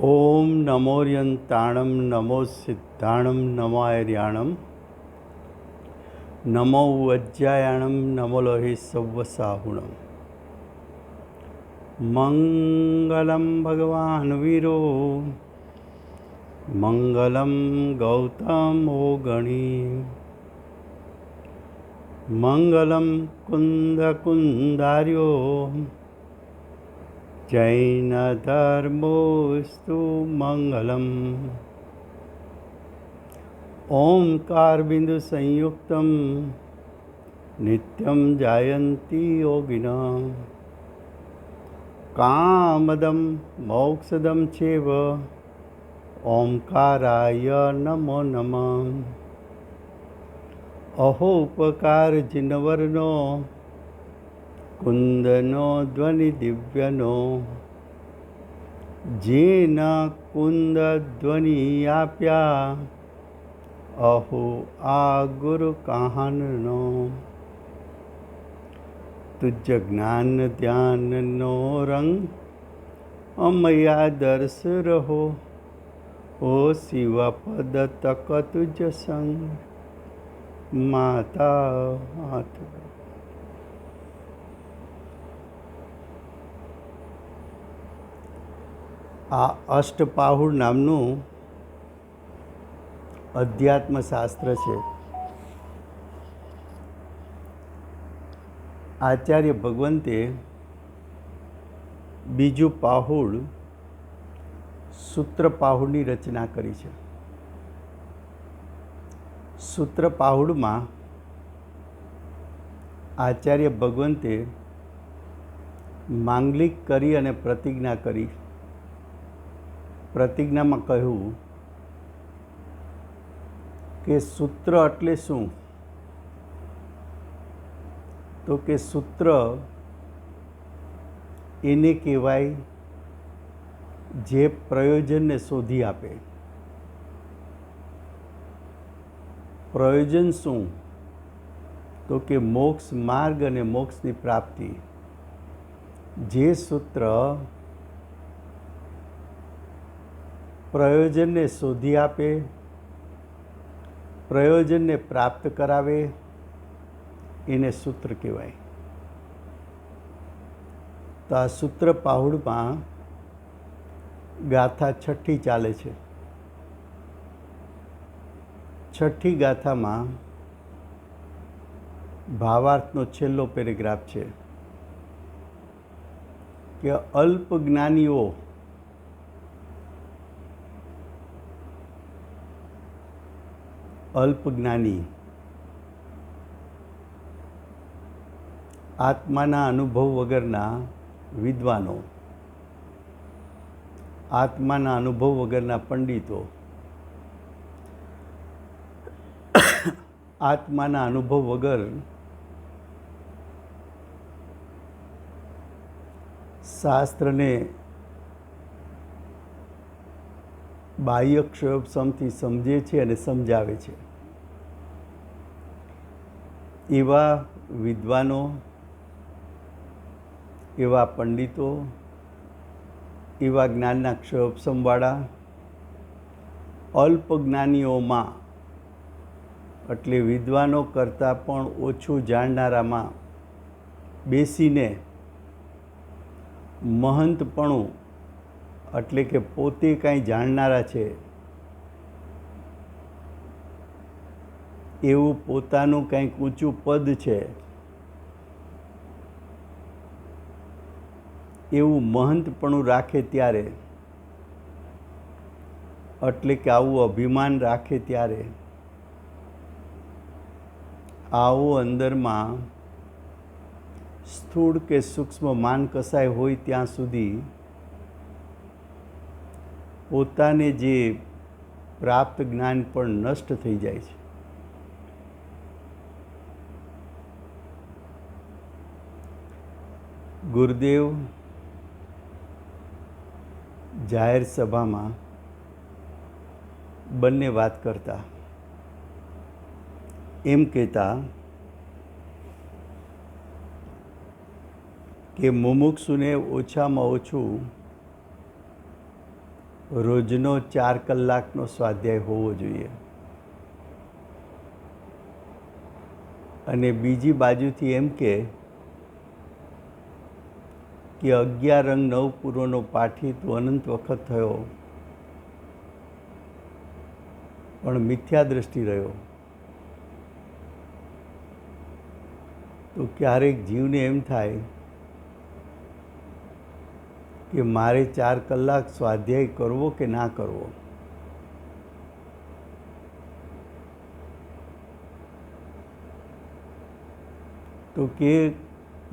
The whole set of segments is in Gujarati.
ओम नमोर्यंताणं नमो सिद्धाणं नमो आर्याणं नमो वज्रायाणं नमो लोहे सव्वसाहुणं मंगलम भगवान वीरो मंगलम गौतमो गणी मंगलम कुंद जैन धर्मोस्तु मंगलम ओंकार बिंदु संयुक्तम नित्यं जायन्ति योगिनः कामदं मोक्षदं चैव ओंकाराय नमो नमः। अहोपकार जिनवर्नो कुंदनो ध्वनि दिव्यनो जेन कुंद ध्वनि आप्या अहो आ गुरु कहाननो तुझ ज्ञान ध्यान नो रंग अमया दर्श रहो ओ शिव पद तक तुझ संग माता हाथ। आ अष्टपाहुड़ नामनु अध्यात्मशास्त्र है। आचार्य भगवंते बीजू पाहुड़ सूत्र पाहुड़नी रचना करी है। सूत्र पाहुड़ में आचार्य भगवंते मांगलिक करी अने प्रतिज्ञा करी। प्रतिज्ञा में कहूँ कि सूत्र एटले शू, तो कि सूत्र एने कहेवाय जे प्रयोजन ने शोधी आपे। प्रयोजन शू, तो कि मोक्ष मार्ग अने मोक्षनी प्राप्ति। जे सूत्र प्रयोजन ने शोधी आपे, प्रयोजन ने प्राप्त करावे, एने सूत्र कहेवाय। तो आ सूत्र पाहुड़ में गाथा छठी चाले छे। छठी गाथा में भावार्थनो छेल्लो पेरेग्राफ है कि अल्प ज्ञानीओ अल्प ज्ञानी आत्माना अनुभव वगरना विद्वानों, आत्माना अनुभव वगरना पंडितों, आत्माना अनुभव वगर शास्त्र ने बाह्य क्षोभसमथी समझे छे अने समझावे छे एवा विद्वानों, एवा पंडितों, एवा ज्ञानना क्षोभसमवाळा अल्प ज्ञानीओमां एटले विद्वानों करता पण ओछुं जाणनारामां बेसीने महंतपणुं एटले के पोते कांई जाणनारा छे एवुं पोतानुं कांईक ऊंचुं पद छे एवुं महंतपणुं राखे त्यारे, एटले के आवुं अभिमान राखे त्यारे, आवुं अंदरमां स्थूल के सूक्ष्म मान कसाय होय त्यां सुधी पोताने जे प्राप्त ज्ञान पण नष्ट थई जाय छे। गुरुदेव जाहिर सभा में बन्ने बात करता एम कहता कि मुमुक्षुने ओछामां ओछुं રોજનો 4 કલાકનો સ્વાધ્યાય હોવો જોઈએ. અને બીજી બાજુથી એમ કે 11 અંગ 9 પૂર્વનો પાઠી તું અનંત વખત થયો પણ મિથ્યા દ્રષ્ટિ રહ્યો. તો ક્યારેક જીવને એમ થાય કે મારે 4 કલાક સ્વાધ્યાય કરવો કે ના કરવો. તો કે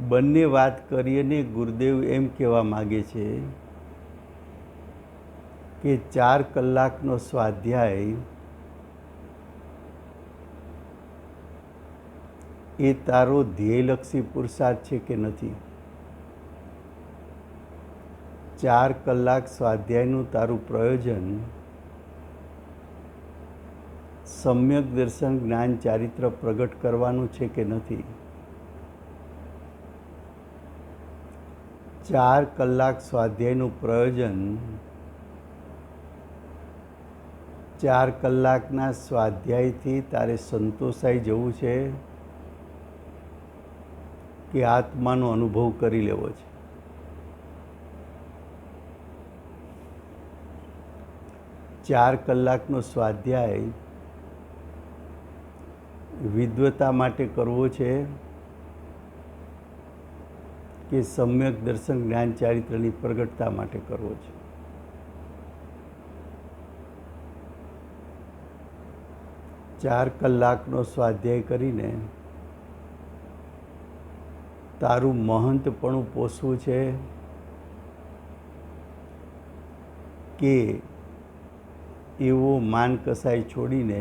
બંને વાત કરીને ગુરુદેવ એમ કહેવા માગે છે કે 4 કલાકનો સ્વાધ્યાય એ તારો ધ્યેયલક્ષી પુરુષાર્થ છે કે નથી. 4 કલાક સ્વાધ્યાયનું તારું પ્રયોજન સમ્યક દર્શન જ્ઞાન ચારિત્ર પ્રગટ કરવાનું છે કે નથી. 4 કલાક સ્વાધ્યાયનું પ્રયોજન 4 કલાકના સ્વાધ્યાયથી તારે સંતોષાઈ જવું છે કે આત્માનો અનુભવ કરી લેવો છે. 4 કલાકનો સ્વાધ્યાય વિદ્વતા માટે કરવો છે કે સમ્યક દર્શન જ્ઞાન ચારિત્રની પ્રગટતા માટે કરવો છે. ચાર કલાકનો સ્વાધ્યાય કરીને તારું મહંતપણું પોષવું છે કે એવો માન કસાઈ છોડીને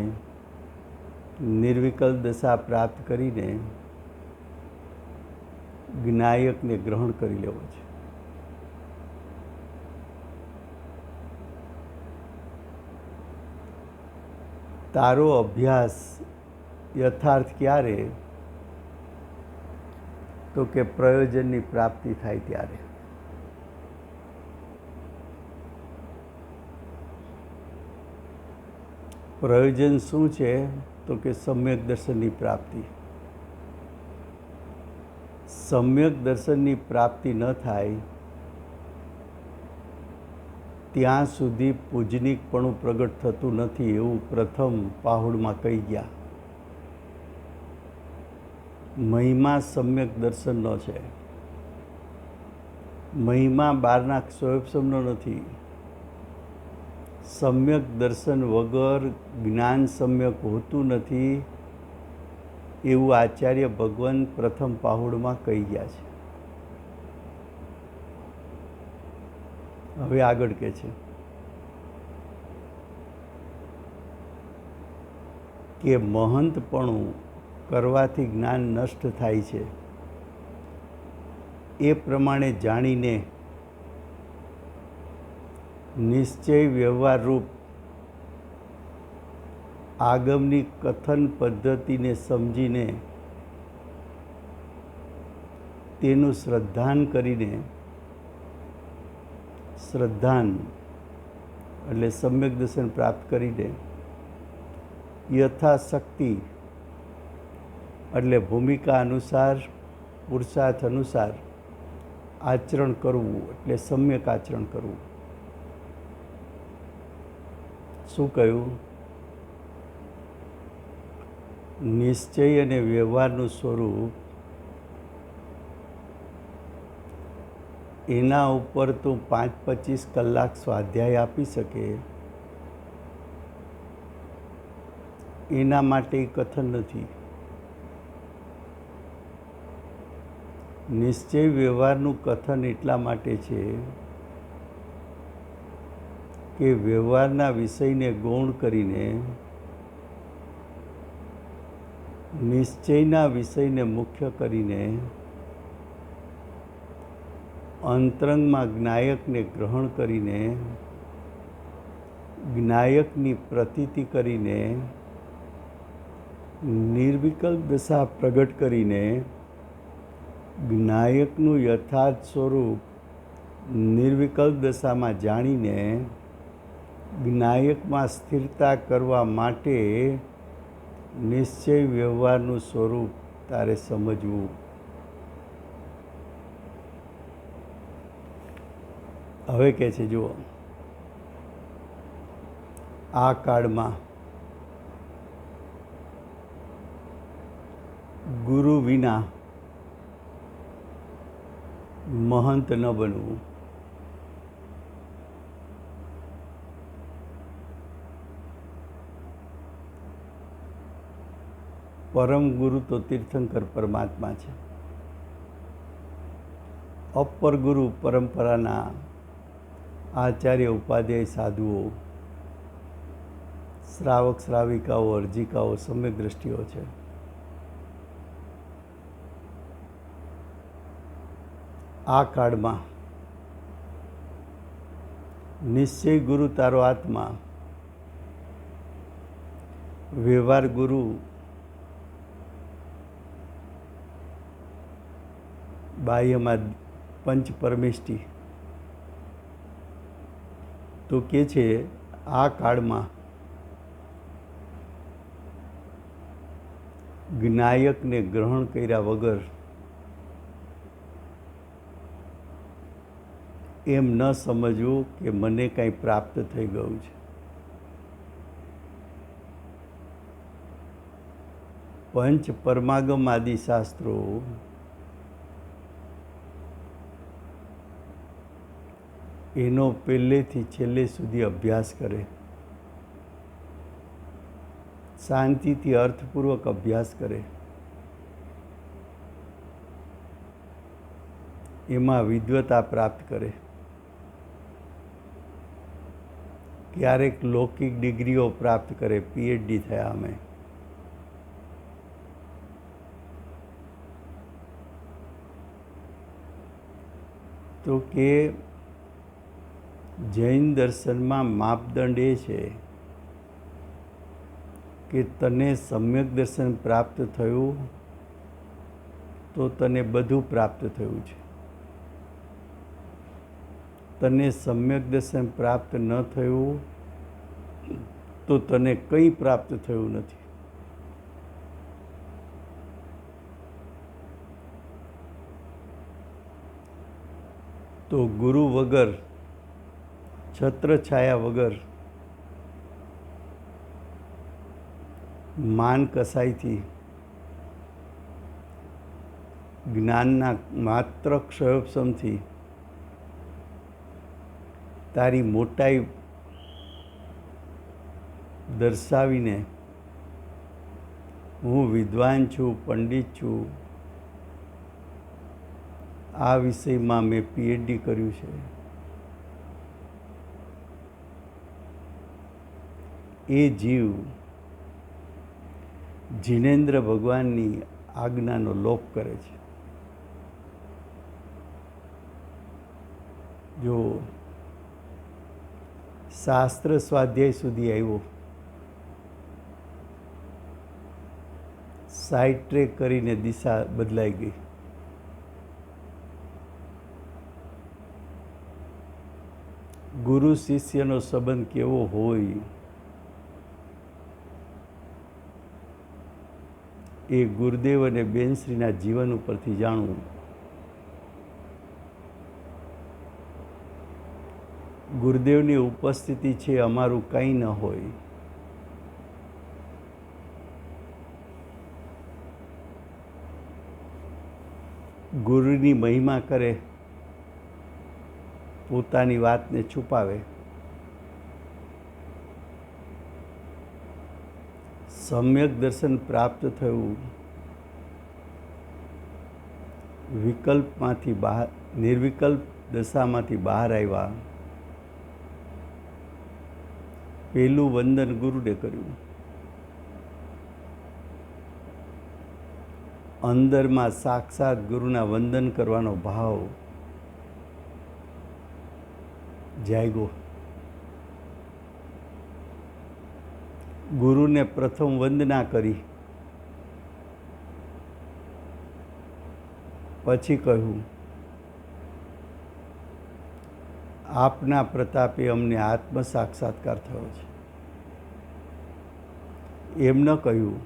નિર્વિકલ્પ દશા પ્રાપ્ત કરીને જ્ઞાયકને ગ્રહણ કરી લેવો છે. તારો અભ્યાસ યથાર્થ ક્યારે? તો કે પ્રયોજનની પ્રાપ્તિ થાય ત્યારે. પ્રયોજન શું છે? તો કે સમ્યક દર્શનની પ્રાપ્તિ. સમ્યક દર્શનની પ્રાપ્તિ ન થાય ત્યાં સુધી પૂજનિકપણું પ્રગટ થતું નથી એવું પ્રથમ પાહુડમાં કહી ગયા. મહિમા સમ્યક દર્શનનો છે. મહિમા બહારના સ્વયંસમનો નથી. સમ્યક દર્શન વગર જ્ઞાન સમ્યક હોતું નથી એવું આચાર્ય ભગવાન પ્રથમ પાહુડમાં કહી ગયા છે. હવે આગળ કહે છે કે મહંતપણું કરવાથી જ્ઞાન નષ્ટ થાય છે. એ પ્રમાણે જાણીને નિશ્ચય વ્યવહાર રૂપ આગમની કથન પદ્ધતિને સમજીને તેનું શ્રદ્ધાન કરીને, શ્રદ્ધાન એટલે સમ્યક દર્શન પ્રાપ્ત કરીને યથાશક્તિ એટલે ભૂમિકા અનુસાર પુરુષાર્થ અનુસાર આચરણ કરવું એટલે સમ્યક આચરણ કરવું. શું કહ્યું? નિશ્ચય અને વ્યવહારનું સ્વરૂપ એના ઉપર તો 5-25 કલાક સ્વાધ્યાય આપી શકે એના માટે કથન નથી. નિશ્ચય વ્યવહારનું કથન એટલા માટે છે કે વ્યવહારના વિષયને ગૌણ કરીને નિશ્ચયના વિષયને મુખ્ય કરીને અંતરંગમાં જ્ઞાયકને ગ્રહણ કરીને જ્ઞાયકની પ્રતીતિ કરીને નિર્વિકલ્પ દશા પ્રગટ કરીને જ્ઞાયકનું યથાર્થ સ્વરૂપ નિર્વિકલ્પ દશામાં જાણીને જ્ઞાયકમાં સ્થિરતા કરવા માટે નિશ્ચય વ્યવહારનું સ્વરૂપ તારે સમજવું. હવે કહે છે, જુઓ, આ કાળમાં ગુરુ વિના મહંત ન બનવું. પરમ ગુરુ તો તીર્થંકર પરમાત્મા છે. અપર ગુરુ પરંપરાના આચાર્ય ઉપાધ્યાય સાધુઓ, શ્રાવક શ્રાવિકાઓ, અર્જિકાઓ, સમ્યક દ્રષ્ટિઓ છે. આ કાળમાં નિશ્ચય ગુરુ તારો આત્મા, વ્યવહાર ગુરુ બાહ્યમાં પંચ પરમેષ્ટિ. તો કે છે આ કાળમાં જ્ઞાયકને ગ્રહણ કર્યા વગર એમ ન સમજવું કે મને કંઈ પ્રાપ્ત થઈ ગયું છે. પંચ પરમાગમ આદિ શાસ્ત્રો એનો પહેલેથી છેલ્લે સુધી અભ્યાસ કરે, શાંતિથી અર્થપૂર્વક અભ્યાસ કરે, એમાં વિદ્વતા પ્રાપ્ત કરે. ક્યારેક લૌકિક ડિગ્રીઓ પ્રાપ્ત કરે, પીએચડી થયા અમે. તો કે જૈન દર્શનમાં માપદંડ એ છે કે તને સમ્યક દર્શન પ્રાપ્ત થયું તો તને બધું પ્રાપ્ત થયું છે. તને સમ્યક દર્શન પ્રાપ્ત ન થયું તો તને કંઈ પ્રાપ્ત થયું નથી. તો ગુરુ વગર, છત્રછાયા વગર, માન કસાઈથી જ્ઞાનના માત્ર ક્ષયોપશમથી તારી મોટાઈ દર્શાવીને હું વિદ્વાન છું, પંડિત છું, આ વિષયમાં મેં પીએચડી કર્યું છે, એ જીવ જીનેન્દ્ર ભગવાનની આજ્ઞાનો લોપ કરે છે. જો શાસ્ત્ર સ્વાધ્યાય સુધી આવ્યો, સાઈડ ટ્રેક કરીને દિશા બદલાઈ ગઈ. ગુરુ શિષ્યનો સંબંધ કેવો હોય એ ગુરુદેવ અને બેનશ્રીના જીવન ઉપરથી જાણવું. ગુરુદેવની ઉપસ્થિતિ છે, અમારું કંઈ ન હોય. ગુરુની મહિમા કરે, પોતાની વાતને છુપાવે. સમ્યક દર્શન પ્રાપ્ત થયું, વિકલ્પમાંથી બહાર, નિર્વિકલ્પ દશામાંથી બહાર આવ્યા. પહેલું વંદન ગુરુને કર્યું. અંદરમાં સાક્ષાત ગુરુના વંદન કરવાનો ભાવ જાગ્યો. ગુરુને પ્રથમ વંદના કરી, પછી કહ્યું આપના પ્રતાપે અમને આત્મ સાક્ષાત્કાર થયો છે. એમ ન કહ્યું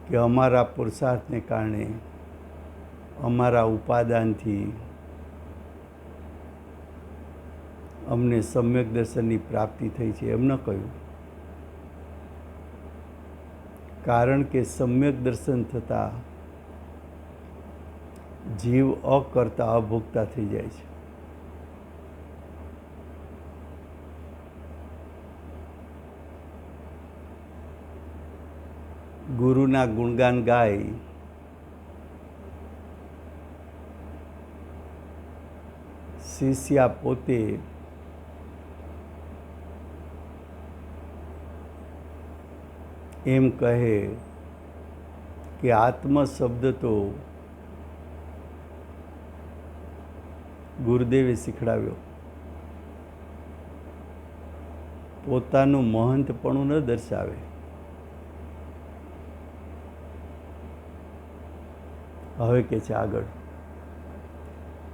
કે અમારા પુરુષાર્થને કારણે, અમારા ઉપાદાનથી અમને સમ્યક દર્શનની પ્રાપ્તિ થઈ છે, એમ ન કહ્યું. કારણ કે સમ્યક દર્શન થતાં જીવ અકર્તા અભોગતા થઈ જાય છે. ગુરુના ગુણગાન ગાય શિષ્યા પોતે એમ કહે કે આત્મ શબ્દ તો ગુરુદેવે શીખડાવ્યો. પોતાનું મહંતપણું ન દર્શાવે. હવે કે છે આગળ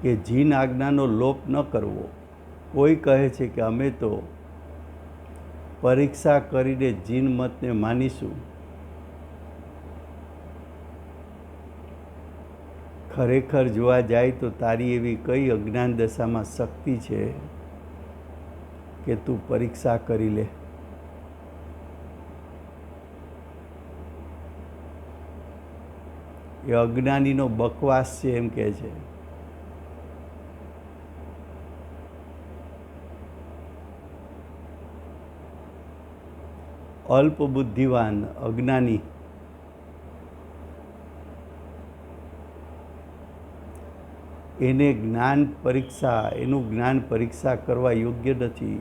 કે જીન આજ્ઞાનો લોપ ન કરવો. કોઈ કહે છે કે અમે તો પરીક્ષા કરીને જીન મતને માનીશું. ખરેખર જોવા જાય તો તારી એવી કઈ અજ્ઞાન દશામાં શક્તિ છે કે તું પરીક્ષા કરી લે. એ અજ્ઞાનીનો બકવાસ છે એમ કહે છે. અલ્પ બુદ્ધિવાન અજ્ઞાની એનું જ્ઞાન પરીક્ષા કરવા યોગ્ય નથી.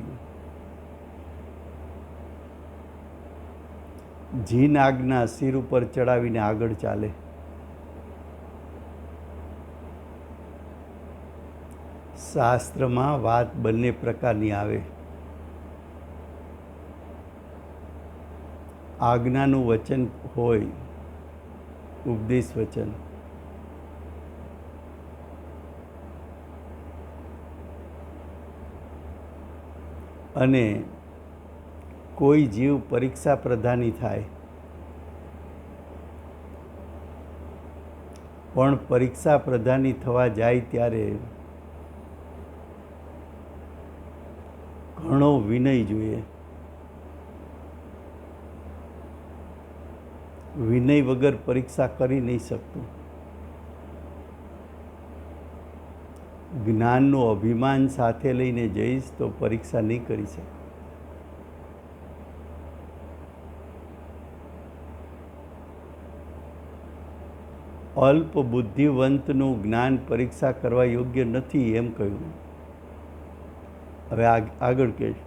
જીન આજ્ઞા શિર ઉપર ચડાવીને આગળ ચાલે. શાસ્ત્રમાં વાત બંને પ્રકારની આવે. આજ્ઞાનું વચન હોય, ઉપદેશ વચન, અને કોઈ જીવ પરીક્ષા પ્રધાની થાય, પણ પરીક્ષા પ્રધાની થવા જાય ત્યારે ઘણો વિનય જોઈએ. વિનય વગર પરીક્ષા કરી નહીં શકતું. જ્ઞાનનું અભિમાન સાથે લઈને જઈશ તો પરીક્ષા નહીં કરી શકે. અલ્પ બુદ્ધિવંતનું જ્ઞાન પરીક્ષા કરવા યોગ્ય નથી એમ કહ્યું. હવે આગળ કહે છે,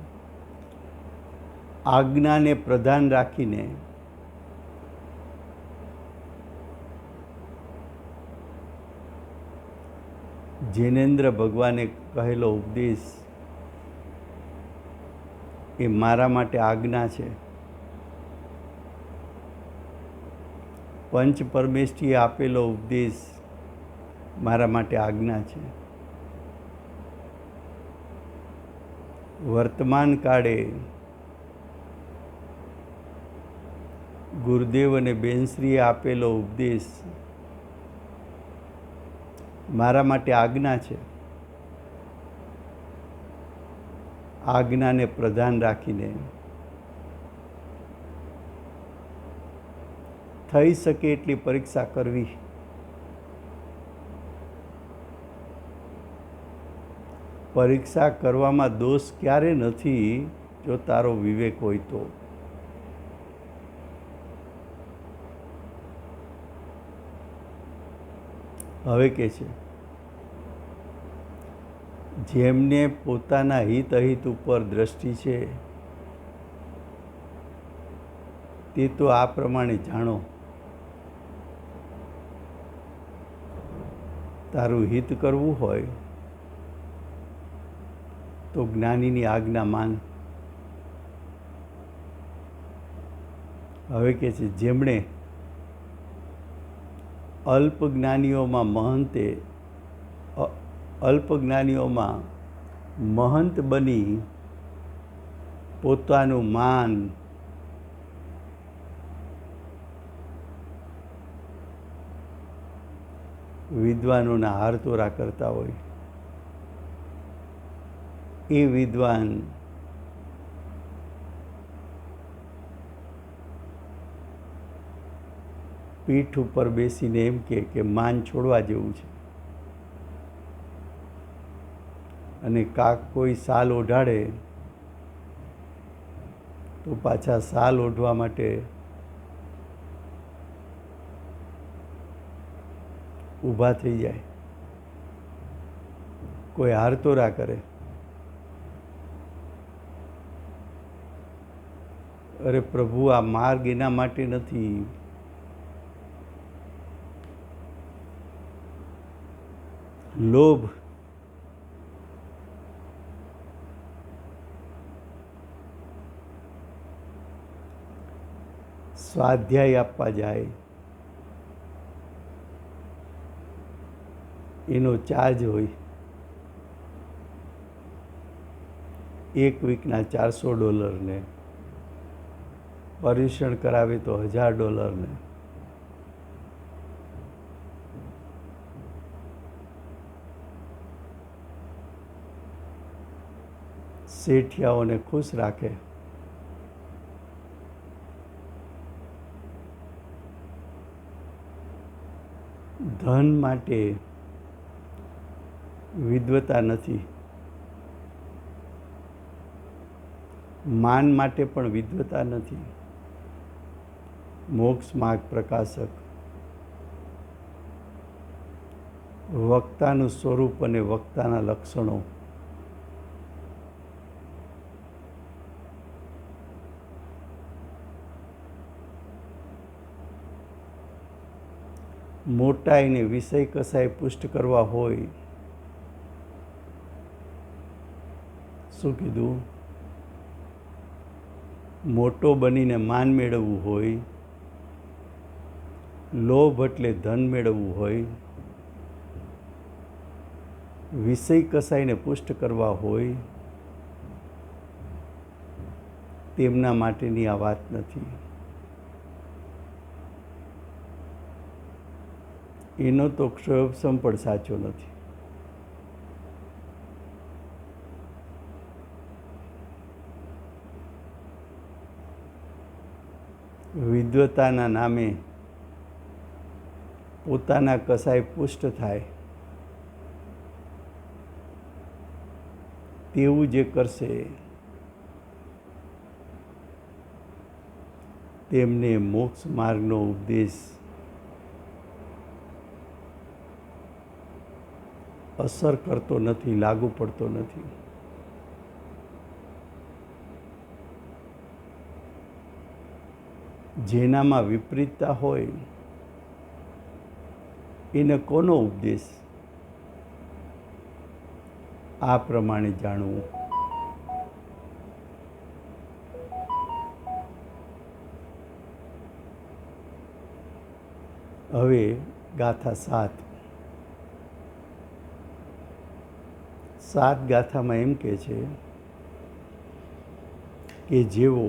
આજ્ઞાને પ્રધાન રાખીને જૈનેન્દ્ર ભગવાને કહેલો ઉપદેશ એ મારા માટે આજ્ઞા છે. પંચ પરમેષ્ઠીએ આપેલો ઉપદેશ મારા માટે આજ્ઞા છે. વર્તમાન કાળે ગુરુદેવ અને બેનશ્રીએ આપેલો ઉપદેશ મારા માટે આજ્ઞા છે. આજ્ઞાને પ્રધાન રાખીને થઈ શકે એટલી પરીક્ષા કરવી. પરીક્ષા કરવામાં દોષ ક્યારે નથી જો તારો વિવેક હોય તો. હવે કે છે, જેમને પોતાના હિત અહિત ઉપર દ્રષ્ટિ છે તે તો આ પ્રમાણે જાણો. તારું હિત કરવું હોય તો જ્ઞાનીની આજ્ઞા માન. હવે કે છે, જેમણે અલ્પ જ્ઞાનીઓમાં મહંત બની પોતાનું માન વિદ્વાનોના હારતોરા કરતા હોય, એ વિદ્વાન પીઠ ઉપર બેસીને એમ કે માન છોડવા જેવું છે, અને કાક કોઈ સાલ ઓઢાડે તો પાછા સાલ ઓઢવા માટે ઊભા થઈ જાય, કોઈ હારતોરા કરે. અરે પ્રભુ, આ માર્ગ એના માટે નથી. લોભ સ્વાધ્યાય આપવા જાય, એનો ચાર્જ હોય એક વીકના $400 ને, પર્યુષણ કરાવે તો $1000 ને. શેઠિયાઓને ખુશ રાખે, ધન માટે વિદ્વતા નથી, માન માટે પણ વિદ્વતા નથી. મોક્ષ માર્ગ પ્રકાશક વક્તાનું સ્વરૂપ અને વક્તાના લક્ષણો મોટાઈને વિષય કસાય પુષ્ટ કરવા હોય, શું કીધું? મોટો બનીને માન મેળવવું હોય, લોભ એટલે ધન મેળવવું હોય, વિષય કસાયને પુષ્ટ કરવા હોય, તેમના માટેની આ વાત નથી. એનો તો ક્ષયોપસમ પણ સાચો નથી. વિદ્વતાના નામે પોતાના કસાય પુષ્ટ થાય તેવું જે કરશે તેમને મોક્ષ માર્ગનો ઉપદેશ અસર કરતો નથી, લાગુ પડતો નથી. જેનામાં વિપરીતતા હોય એને કોનો ઉપદેશ? આ પ્રમાણે જાણવું. હવે ગાથા 7. 7 ગાથામાં એમ કહે છે કે જેવો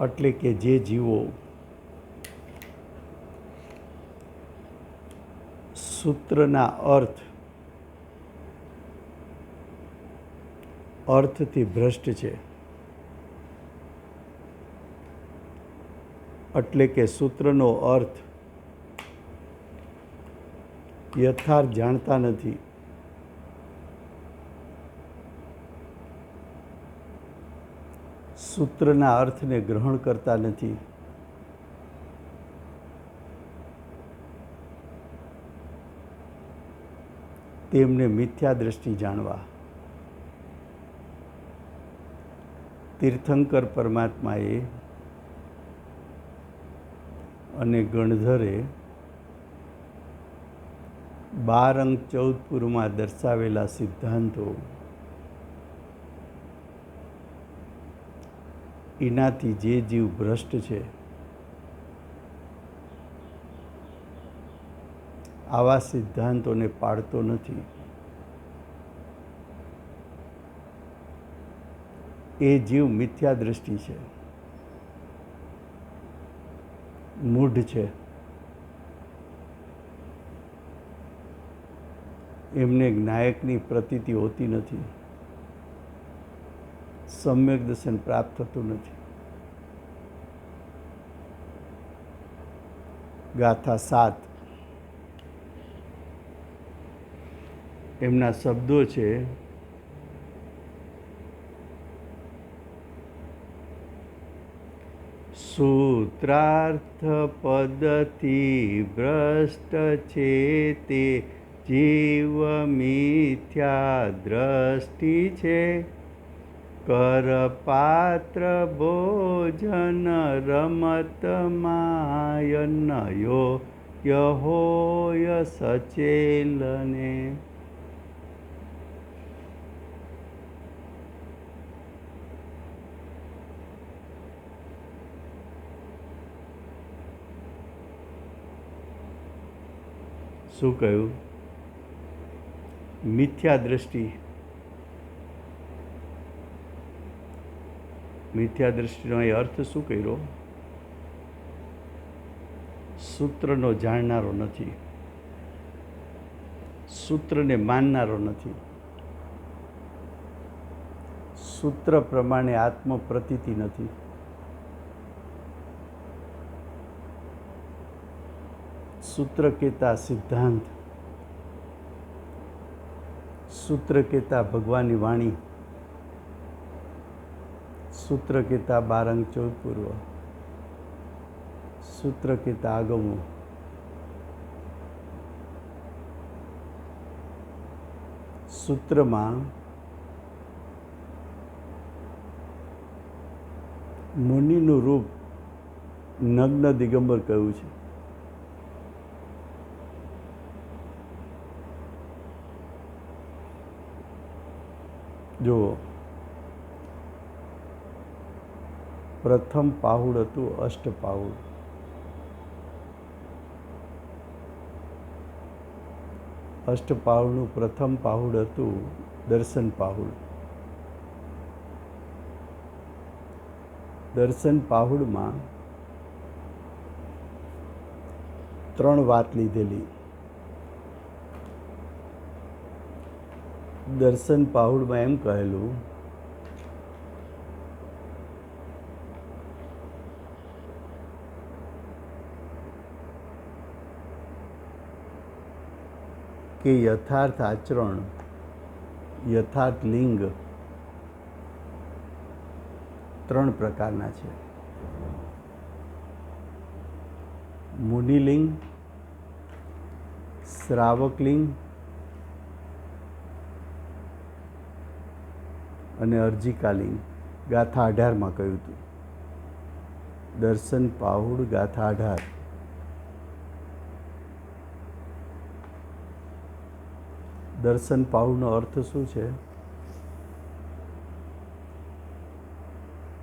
એટલે કે જે જીવો સૂત્રના અર્થથી ભ્રષ્ટ છે, એટલે કે સૂત્રનો અર્થ યથાર્થ જાણતા નથી, સૂત્રના અર્થને ગ્રહણ કરતા નથી, તેમને મિથ્યા દ્રષ્ટિ જાણવા. તીર્થંકર પરમાત્માએ અને ગણધરે 12 અંક 14 પૂરમાં દર્શાવેલા સિદ્ધાંતો એનાથી જે જીવ ભ્રષ્ટ છે આવા સિદ્ધાંતોને પાળતો નથી. એ જીવ મિથ્યા દૃષ્ટિ છે, મૂઢ છે. એમને નાયકની પ્રતીતિ હોતી નથી, સમ્યક દર્શન પ્રાપ્ત થતું નથી. ગાથા 7 એમના શબ્દો છે. સૂત્રાર્થ પદથી ભ્રષ્ટ છે તે જીવ મિથ્યા દ્રષ્ટિ છે. કરપાત્ર ભોજન રમત માયનયો યહોય સચેલને. શું કહ્યું? મિથ્યા દૃષ્ટિ. મિથ્યા દૃષ્ટિનો એ અર્થ શું કર્યો? સૂત્રનો જાણનારો નથી, સૂત્રને માનનારો નથી, સૂત્ર પ્રમાણે આત્મપ્રતીતિ નથી. સૂત્ર કહેતા સિદ્ધાંત, સૂત્ર કહેતા ભગવાનની વાણી, સૂત્ર કહેતા 12 અંગ 14 પૂર્વ, સૂત્ર કહેતા આગમો. સૂત્રમાં મુનિનું રૂપ નગ્ન દિગંબર કહ્યું છે. જુઓ, પ્રથમ પાહુડ હતું અષ્ટપાહુડ. અષ્ટપાહુડનું પ્રથમ પાહુડ હતું દર્શન પાહુડ. દર્શન પાહુડમાં 3 વાત લીધેલી. દર્શન પાહુડમાં એમ કહેલું કે યથાર્થ આચરણ, યથાર્થ લિંગ 3 પ્રકારના છે. મુનિલિંગ, શ્રાવકલિંગ અને અર્જિકાલિંગ. ગાથા 18માં કહ્યું હતું. દર્શન પાહુડ ગાથા 18. દર્શન પાહુડનો અર્થ શું છે?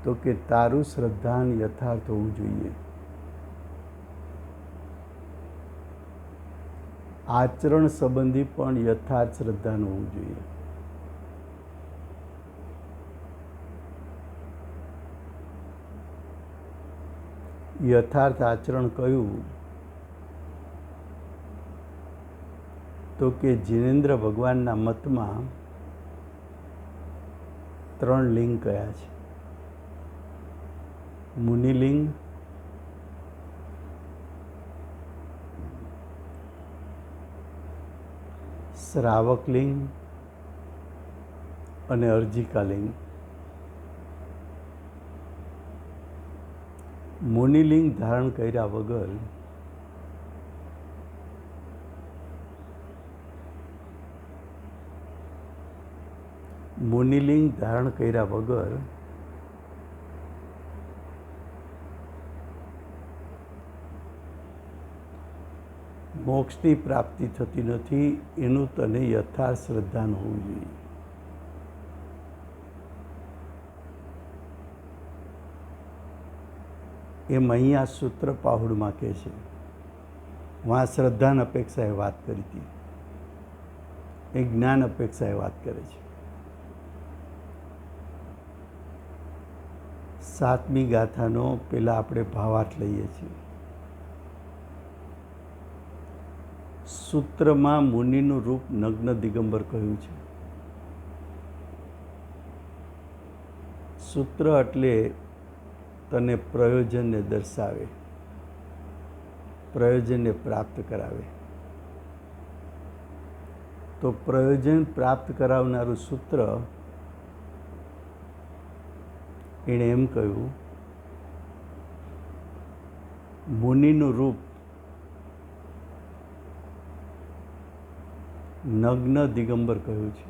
તો કે તારું શ્રદ્ધાન યથાર્થ હોવું જોઈએ, આચરણ સંબંધી પણ યથાર્થ શ્રદ્ધાનું હોવું જોઈએ. યથાર્થ આચરણ કયું? તો કે જીનેન્દ્ર ભગવાનના મતમાં 3 લિંગ કયા છે. મુનિલિંગ, શ્રાવકલિંગ અને અર્જિકાલિંગ. મુનિલિંગ ધારણ કર્યા વગર મુનિલિંગ ધારણ કર્યા વગર મોક્ષની પ્રાપ્તિ થતી નથી. એનું તને યથાર્થ શ્રદ્ધાનું હોવું જોઈએ. એમ અહીંયા સૂત્ર પાહુડમાં કહે છે. વहाँ શ્રદ્ધાન અપેક્ષાએ વાત કરી હતી, એ જ્ઞાન અપેક્ષાએ વાત કરે છે. સાતમી ગાથાનો પહેલાં આપણે ભાવાર્થ લઈએ છીએ. સૂત્રમાં મુનિનું રૂપ નગ્ન દિગંબર કહ્યું છે. સૂત્ર એટલે તને પ્રયોજનને દર્શાવે, પ્રયોજનને પ્રાપ્ત કરાવે. તો પ્રયોજન પ્રાપ્ત કરાવનારું સૂત્ર એણે એમ કહ્યું, મુનિનું રૂપ નગ્ન દિગંબર કહ્યું છે.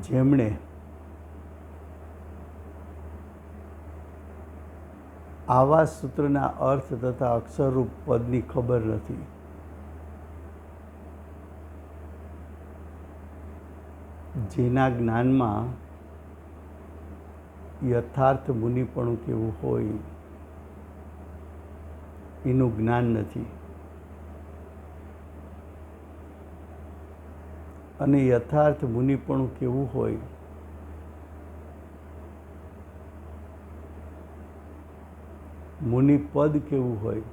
જેમણે આવા સૂત્રના અર્થ તથા અક્ષરરૂપ પદની ખબર નથી, જેના જ્ઞાનમાં યથાર્થ મુનિપણું કેવું હોય એનું જ્ઞાન નથી, અને યથાર્થ મુનિપણું કેવું હોય મુનિપદ કેવું હોય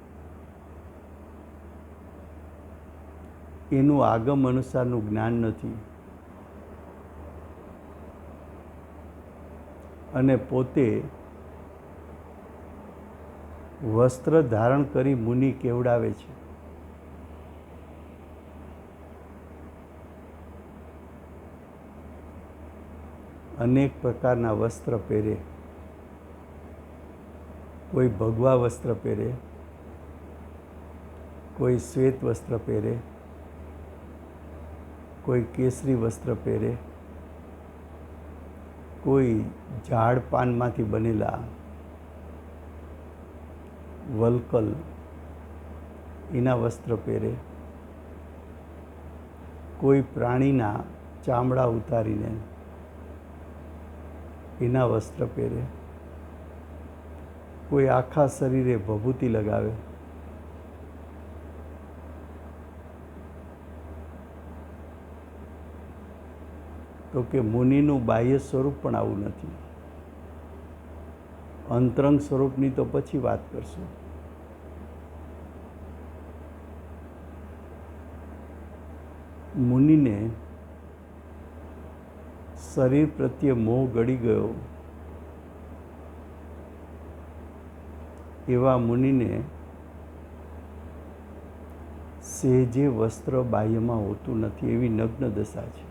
એનું આગમ અનુસારનું જ્ઞાન નથી, અને પોતે વસ્ત્ર ધારણ કરી મુનિ કેવડાવે છે. અનેક પ્રકારના વસ્ત્ર પહેરે, કોઈ ભગવા વસ્ત્ર પહેરે, કોઈ શ્વેત વસ્ત્ર પહેરે, કોઈ કેસરી વસ્ત્ર પહેરે, કોઈ ઝાડ પાનમાંથી બનેલા વલ્કલ એના વસ્ત્ર પહેરે, કોઈ પ્રાણીના ચામડા ઉતારીને એના વસ્ત્ર પહેરે, કોઈ આખા શરીરે ભભૂતિ લગાવે, તો કે મુનિનું બાહ્ય સ્વરૂપ પણ આવું નથી. અંતરંગ સ્વરૂપની તો પછી વાત કરશું. મુનિને શરીર પ્રત્યે મોહ ગળી ગયો, એવા મુનિને સેજે વસ્ત્ર બાહ્યમાં હોતું નથી, એવી નગ્ન દશા છે.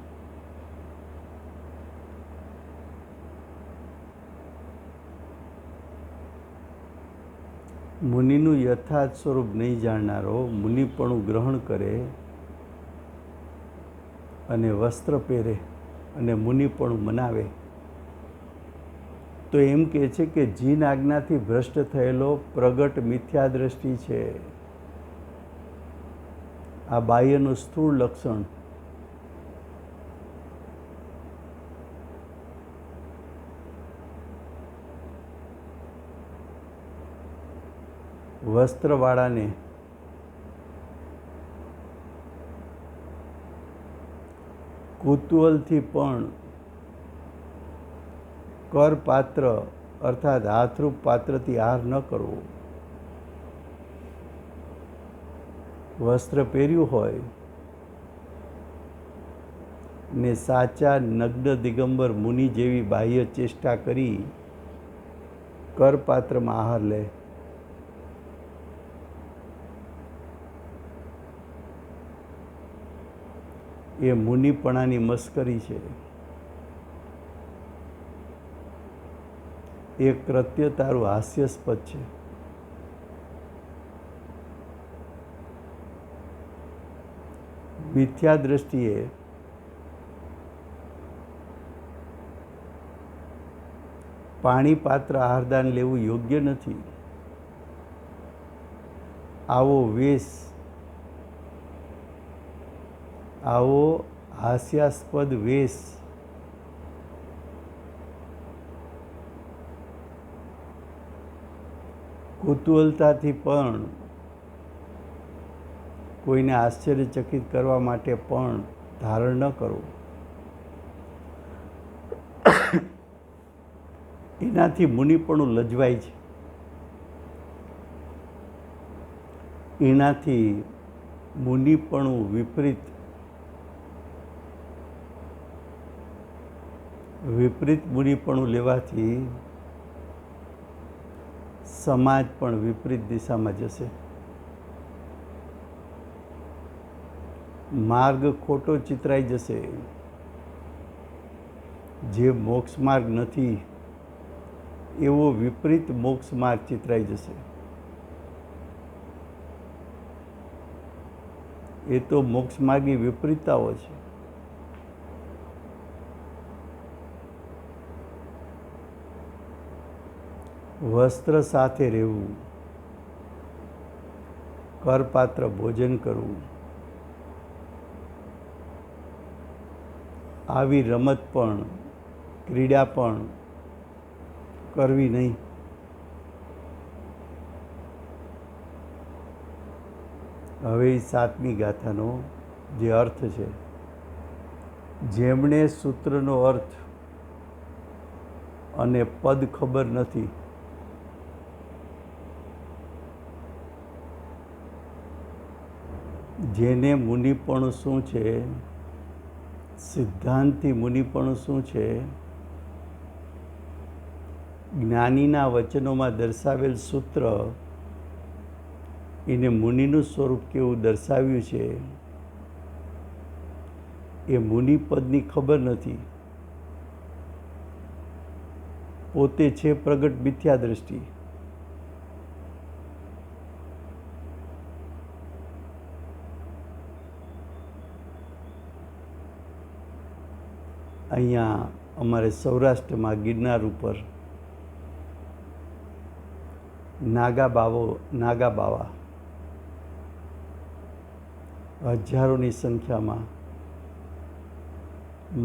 મુનિનું યથાર્થ સ્વરૂપ નહીં જાણનારો મુનિપણું ગ્રહણ કરે અને વસ્ત્ર પહેરે અને મુનિપણું મનાવે તો એમ કહે છે કે જીન આજ્ઞાથી ભ્રષ્ટ થયેલો પ્રગટ મિથ્યા દ્રષ્ટિ છે. આ બાહ્યનું સ્થૂળ લક્ષણ. વસ્ત્રવાળાને કુતૂહલથી પણ કરપાત્ર અર્થાત હાથરૂપ પાત્રથી આહાર ન કરવો. વસ્ત્ર પહેર્યું હોય ને સાચા નગ્ન દિગંબર મુનિ જેવી બાહ્ય ચેષ્ટા કરી કરપાત્રમાં આહાર લે, એ મુનિપણાની મસ્કરી છે. એ કૃત્ય તારું હાસ્યાસ્પદ છે. મિથ્યા દ્રષ્ટિએ પાણી પાત્ર આહારદાન લેવું યોગ્ય નથી. આવો વેશ, આવો હાસ્યાસ્પદ વેશ કુતૂહલતાથી પણ કોઈને આશ્ચર્યચકિત કરવા માટે પણ ધારણ ન કરવું. એનાથી મુનિપણું લજવાય છે, એનાથી મુનિપણું વિપરીત મુનિપણું લેવાથી સમાજ પણ વિપરીત દિશામાં જશે, માર્ગ ખોટો ચિતરાઈ જશે, જે મોક્ષ માર્ગ નથી એવો વિપરીત મોક્ષ માર્ગ ચિતરાઈ જશે. એ તો મોક્ષ માર્ગની વિપરીતતાઓ છે. વસ્ત્ર સાથે રહેવું, કરપાત્ર ભોજન કરવું, આવી રમત પણ ક્રીડા પણ કરવી નહીં. હવે 7મી ગાથાનો જે અર્થ છે, જેમણે સૂત્રનો અર્થ અને પદ ખબર નથી, જેને મુનિપણું શું છે, સિદ્ધાંતથી મુનિપણું શું છે, જ્ઞાનીના વચનોમાં દર્શાવેલ સૂત્ર એને મુનિનું સ્વરૂપ કેવું દર્શાવ્યું છે, એ મુનિપદની ખબર નથી. પોતે છે પ્રગટ મિથ્યા દ્રષ્ટિ. અહીંયા અમારે સૌરાષ્ટ્રમાં ગિરનાર ઉપર નાગા બાવા હજારોની સંખ્યામાં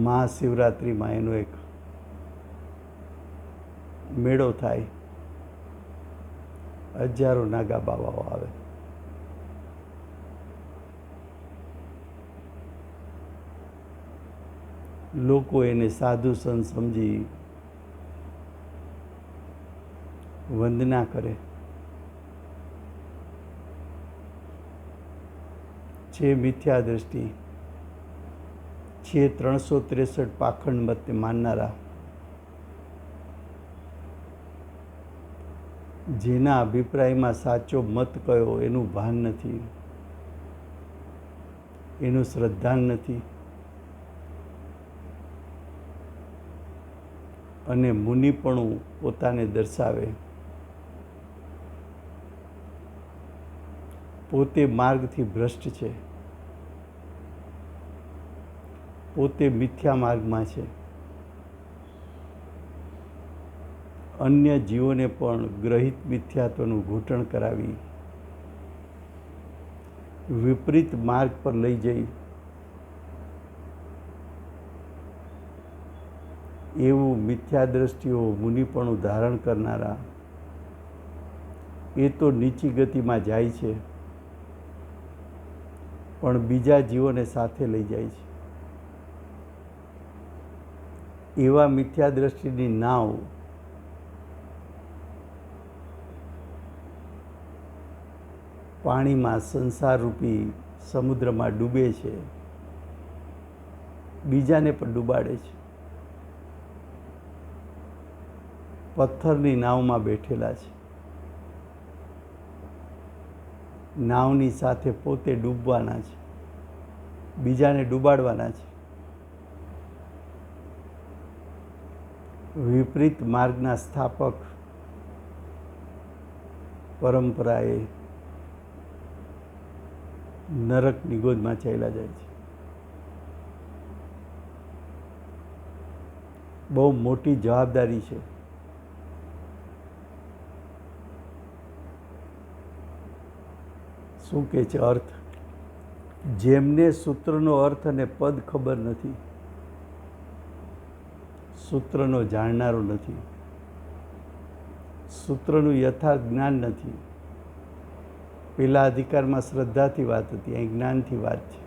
મહાશિવરાત્રિમાં એનો એક મેળો થાય. હજારો નાગા બાવાઓ આવે. લોકો એને સાધુ સંત સમજી વંદના કરે છે. મિથ્યા દ્રષ્ટિ છે, 363 પાખંડ મતને માનનારા, જેના અભિપ્રાયમાં સાચો મત કયો એનું ભાન નથી, એનું શ્રદ્ધાન નથી. અને મુનિપણું પોતાને દર્શાવે, પોતે માર્ગથી ભ્રષ્ટ છે, પોતે મિથ્યા માર્ગમાં છે, અન્ય જીવોને પણ ગ્રહિત મિથ્યાત્વનું ઘૂંટણ કરાવી વિપરીત માર્ગ પર લઈ જઈ એવું મિથ્યા દ્રષ્ટિઓ મુનિપણું ધારણ કરનારા એ તો નીચી ગતિમાં જાય છે, પણ બીજા જીવોને સાથે લઈ જાય છે. એવા મિથ્યા દ્રષ્ટિની નાવ પાણીમાં સંસારરૂપી સમુદ્રમાં ડૂબે છે, બીજાને પણ ડૂબાડે છે. પથ્થરની નાવમાં બેઠેલા છે, નાવની સાથે પોતે ડૂબવાના છે, બીજાને ડૂબાડવાના છે. વિપરીત માર્ગના સ્થાપક પરંપરાએ નરકની ગોદમાં ચાલ્યા જાય છે. બહુ મોટી જવાબદારી છે. શું કહે છે અર્થ? જેમને સૂત્રનો અર્થ અને પદ ખબર નથી, સૂત્રનો જાણનારો નથી, સૂત્રનું યથાર્થ જ્ઞાન નથી. પેલા અધિકારમાં શ્રદ્ધાથી વાત હતી, અહીં જ્ઞાનથી વાત છે.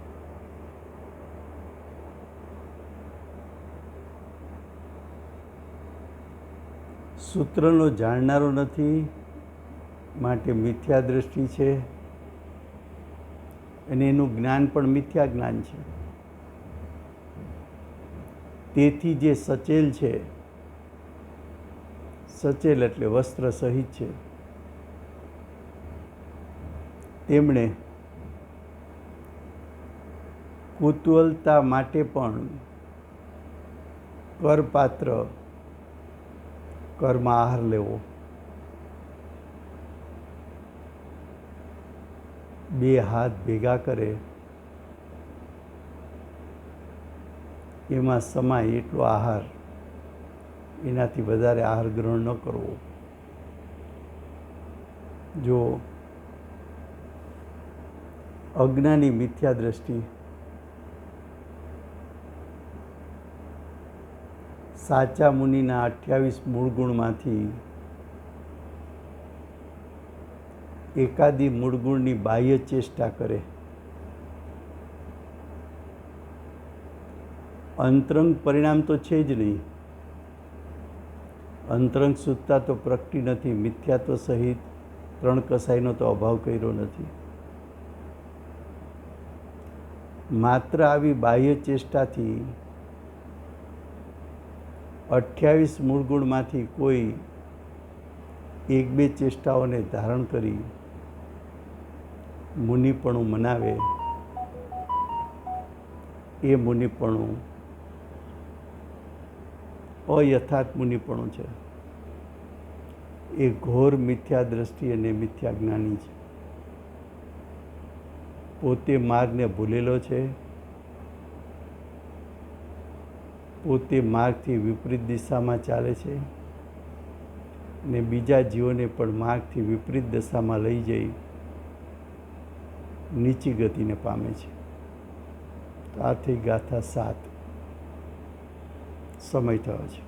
સૂત્રનો જાણનારો નથી, માટે મિથ્યા દ્રષ્ટિ છે, અને એનું જ્ઞાન પણ મિથ્યા જ્ઞાન છે. તેથી જે સચેલ છે, સચેલ એટલે વસ્ત્ર સહિત છે, તેમણે કુતૂહલતા માટે પણ કરપાત્ર કર્મ આહાર લેવો, બે હાથ ભેગા કરે એમાં સમાય એટલો આહાર, એનાથી વધારે આહાર ગ્રહણ ન કરવો. જો અજ્ઞાની મિથ્યા દ્રષ્ટિ સાચા મુનિના 28 મૂળ ગુણમાંથી એકાદી મૂળ ગુણની બાહ્ય ચેષ્ટા કરે, અંતરંગ પરિણામ તો છે જ નહીં. અંતરંગ શુદ્ધતા તો પ્રગટી નથી, મિથ્યાત્વ સહિત 3 કસાઈનો તો અભાવ કર્યો નથી. માત્ર આવી બાહ્ય ચેષ્ટાથી 28 મૂળ ગુણમાંથી કોઈ 1-2 ચેષ્ટાઓને ધારણ કરી મુનિપણું મનાવે, એ મુનિપણું અયથાર્થ મુનિપણું છે. એ ઘોર મિથ્યા દ્રષ્ટિ અને મિથ્યા જ્ઞાની છે. પોતે માર્ગને ભૂલેલો છે, પોતે માર્ગથી વિપરીત દિશામાં ચાલે છે, ને બીજા જીવોને પણ માર્ગથી વિપરીત દશામાં લઈ જઈ નીચી ગતિને પામે છે. તો આ થઈ ગાથા 7. સમય થયો છે.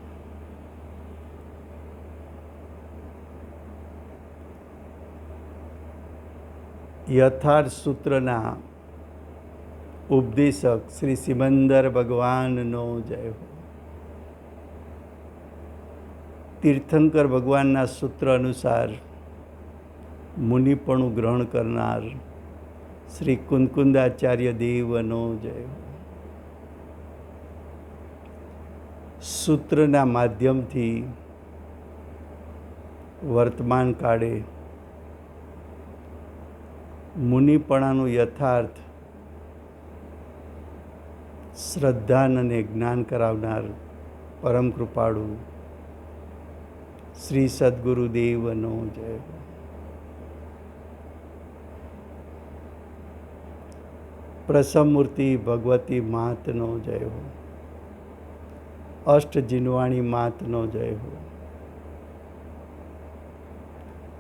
યથાર્થ સૂત્રના ઉપદેશક શ્રી સિમંદર ભગવાનનો જય હો. તીર્થંકર ભગવાનના સૂત્ર અનુસાર મુનિપણું ગ્રહણ કરનાર શ્રી કુંદકુંદાચાર્ય દેવનો જય હો. સૂત્રના માધ્યમથી વર્તમાન કાળે મુનિપણાનું યથાર્થ શ્રદ્ધાન અને જ્ઞાન કરાવનાર પરમ કૃપાળુ શ્રી સદગુરુદેવનો જય હો. પ્રસમમૂર્તિ ભગવતી માતનો જય હો. અષ્ટ જીનવાણી માતનો જય હો.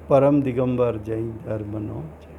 પરમ દિગંબર જૈન ધર્મનો જય.